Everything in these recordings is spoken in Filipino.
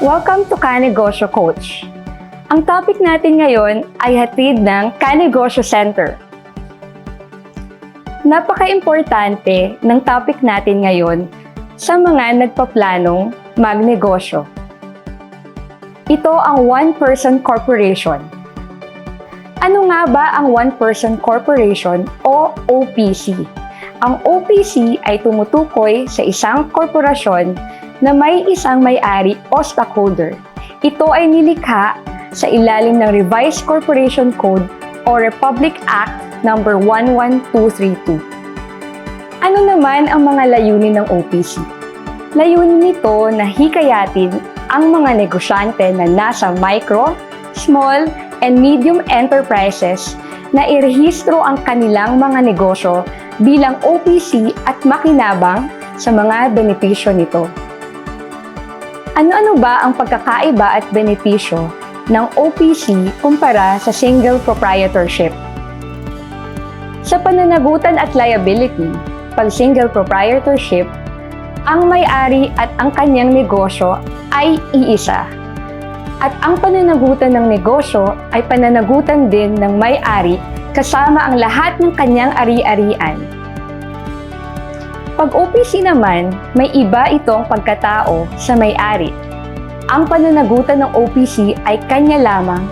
Welcome to Kanegosyo Coach. Ang topic natin ngayon ay hatid ng Kanegosyo Center. Napaka-importante ng topic natin ngayon sa mga nagpaplanong magnegosyo. Ito ang one-person corporation. Ano nga ba ang one-person corporation o OPC? Ang OPC ay tumutukoy sa isang korporasyon na may isang may-ari o stockholder. Ito ay nilikha sa ilalim ng Revised Corporation Code o Republic Act No. 11232. Ano naman ang mga layunin ng OPC? Layunin nito na hikayatin ang mga negosyante na nasa micro, small, and medium enterprises na irehistro ang kanilang mga negosyo bilang OPC at makinabang sa mga benepisyo nito. Ano-ano ba ang pagkakaiba at benepisyo ng OPC kumpara sa single proprietorship? Sa pananagutan at liability, pag single proprietorship, ang may-ari at ang kanyang negosyo ay iisa. At ang pananagutan ng negosyo ay pananagutan din ng may-ari kasama ang lahat ng kanyang ari-arian. Pag OPC naman, may iba itong pagkatao sa may-ari. Ang pananagutan ng OPC ay kanya lamang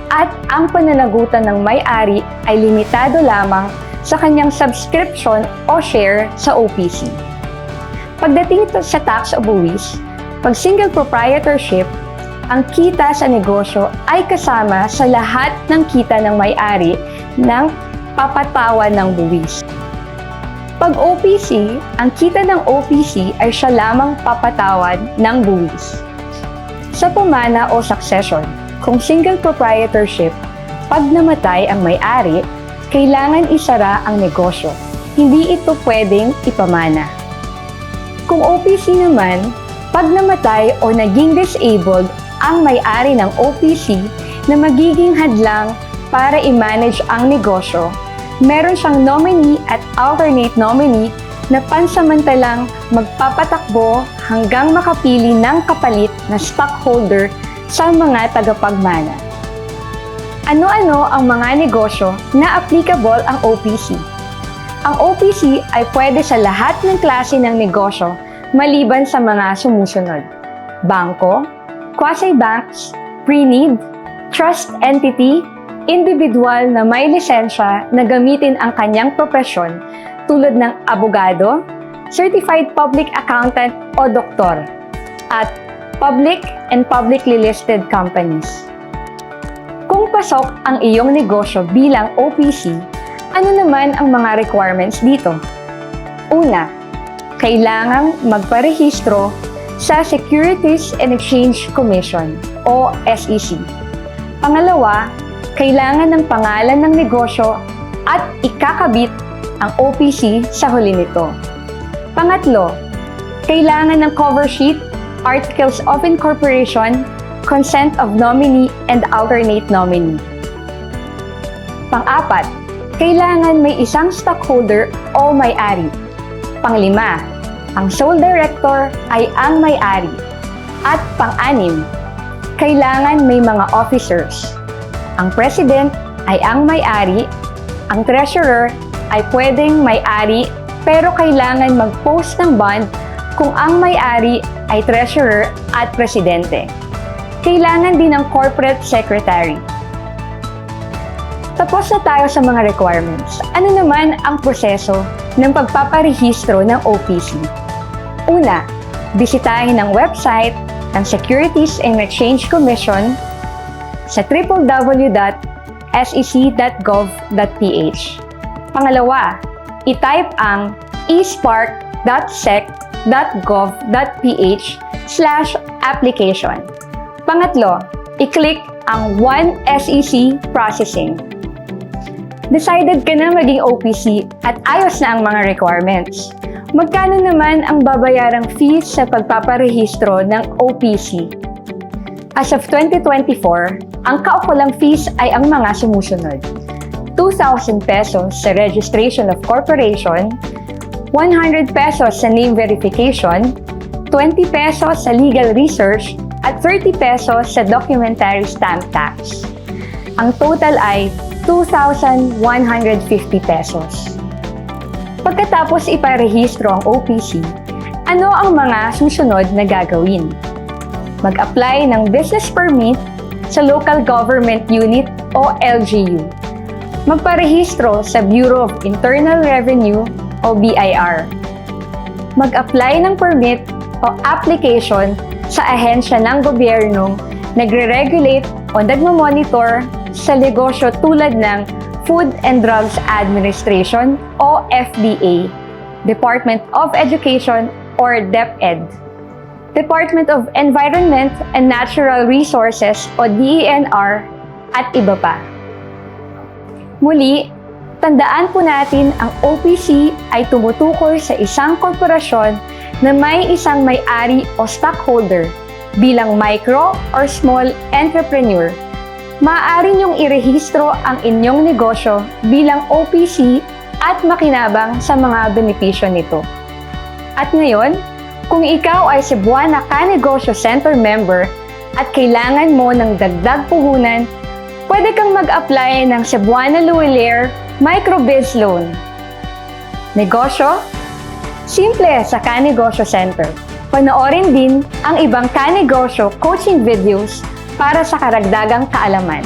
at ang pananagutan ng may-ari ay limitado lamang sa kanyang subscription o share sa OPC. Pagdating sa tax o buwis, pag single proprietorship, ang kita sa negosyo ay kasama sa lahat ng kita ng may-ari ng papatawan ng buwis. Pag OPC, ang kita ng OPC ay siya lamang papatawan ng buwis. Sa pamana o succession, kung single proprietorship, pag namatay ang may-ari, kailangan isara ang negosyo. Hindi ito pwedeng ipamana. Kung OPC naman, pag namatay o naging disabled ang may-ari ng OPC na magiging hadlang para i-manage ang negosyo, meron siyang nominee at alternate nominee na pansamantalang magpapatakbo hanggang makapili ng kapalit na stockholder sa mga tagapagmana. Ano-ano ang mga negosyo na applicable ang OPC? Ang OPC ay pwede sa lahat ng klase ng negosyo maliban sa mga sumusunod: bangko, quasi-banks, pre-need, trust entity, individual na may lisensya na gamitin ang kanyang propesyon tulad ng abogado, certified public accountant o doktor, at public and publicly listed companies. Kung pasok ang iyong negosyo bilang OPC, ano naman ang mga requirements dito? Una, kailangang magparehistro sa Securities and Exchange Commission o SEC. Pangalawa, kailangan ng pangalan ng negosyo at ikakabit ang OPC sa huli nito. Pangatlo, kailangan ng cover sheet, articles of incorporation, consent of nominee and alternate nominee. Pang-apat, kailangan may isang stockholder o may-ari. Panglima, ang sole director ay ang may-ari. At pang-anim, kailangan may mga officers. Ang president ay ang may-ari, ang treasurer ay pwedeng may-ari pero kailangan mag-post ng bond kung ang may-ari ay treasurer at presidente. Kailangan din ng corporate secretary. Tapos na tayo sa mga requirements. Ano naman ang proseso ng pagpaparehistro ng OPC? Una, bisitahin ang website ng Securities and Exchange Commission sa www.sec.gov.ph. Pangalawa, i-type ang espark.sec.gov.ph/application. Pangatlo, i-click ang One SEC Processing. Decided ka na maging OPC at ayos na ang mga requirements. Magkano naman ang babayarang fees sa pagpaparehistro ng OPC? As of 2024, ang kaukulang fees ay ang mga sumusunod: 2,000 pesos sa registration of corporation, 100 pesos sa name verification, 20 pesos sa legal research, at 30 pesos sa documentary stamp tax. Ang total ay 2,150 pesos. Pagkatapos iparehistro ang OPC, ano ang mga susunod na gagawin? Mag-apply ng business permit sa Local Government Unit o LGU. Magparehistro sa Bureau of Internal Revenue o BIR. Mag-apply ng permit o application sa ahensya ng gobyernong nagre-regulate o nagmamonitor sa negosyo tulad ng Food and Drugs Administration o FDA, Department of Education or DepEd, Department of Environment and Natural Resources o DENR at iba pa. Muli, tandaan po natin ang OPC ay tumutukoy sa isang korporasyon na may isang may-ari o stockholder bilang micro or small entrepreneur. Maaari niyong irehistro ang inyong negosyo bilang OPC at makinabang sa mga benepisyo nito. At ngayon, kung ikaw ay Cebuana Ka-Negosyo Center member at kailangan mo ng dagdag puhunan, pwede kang mag-apply ng Cebuana Luwilier Microbiz Loan. Negosyo? Simple sa Ka-Negosyo Center. Panoorin din ang ibang Ka-Negosyo coaching videos para sa karagdagang kaalaman.